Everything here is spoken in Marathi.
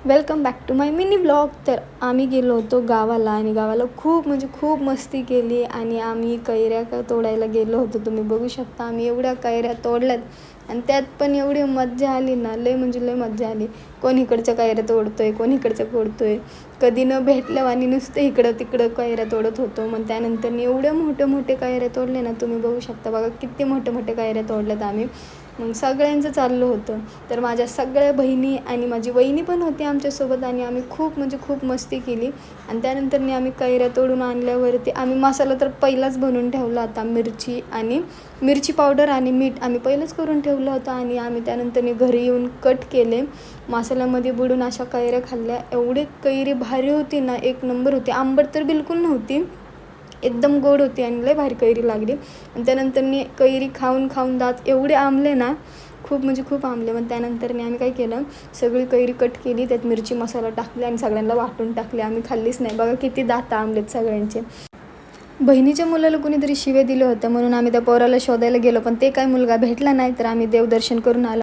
Welcome back to my mini blog. तर आम्ही गेलो होतो गावाला आणि गावाला खूप मस्ती केली आणि आम्ही कैऱ्या तोडायला गेलो होतो. तुम्ही बघू शकता आम्ही एवढ्या कैऱ्या तोडल्यात आणि त्यात पण एवढी मज्जा आली ना, लय मज्जा आली. कोण इकडच्या कैऱ्या तोडतोय, कोण इकडच्या तोडतोय. कधी न भेटल्या आणि नुसतं इकडं तिकडं कैऱ्या तोडत होतो. मग त्यानंतर एवढे मोठे कैऱ्या तोडले ना, तुम्ही बघू शकता. बघा किती मोठे कैऱ्या तोडल्यात आम्ही. मग सगळ्यांचं चाललं होतं. तर माझ्या सगळ्या बहिणी आणि माझी वहिनी पण होती आमच्यासोबत आणि आम्ही खूप मस्ती केली. आणि त्यानंतर आम्ही कैऱ्या तोडून आणल्यावरती आम्ही मसाला तर पहिलाच बनवून ठेवला होता. मिरची पावडर आणि मीठ आम्ही पहिलंच करून ठेवलं होतं आणि आम्ही त्यानंतर घरी येऊन कट केले. मसाल्यामध्ये बुडून अशा कैऱ्या खाल्ल्या. एवढी कैरी भारी होती ना, एक नंबर होती. आंबट तर बिलकुल नव्हती, एकदम गोड होती आणि लय भारी कैरी लागली. आणि त्यानंतर कैरी खाऊन दात एवढे आंबले ना, खूप आंबले. मग त्यानंतर आम्ही काय केलं, सगळी कैरी कट केली, त्यात मिरची मसाला टाकले आणि सगळ्यांना वाटून टाकले. आम्ही खाल्लीच नाही. बघा किती दात आंबलेत सगळ्यांचे. बहिणीच्या मुलाला कुणीतरी शिव्या दिलं होतं म्हणून आम्ही त्या पोराला शोधायला गेलो, पण ते काय मुलगा भेटला नाही. तर आम्ही देवदर्शन करून आलो.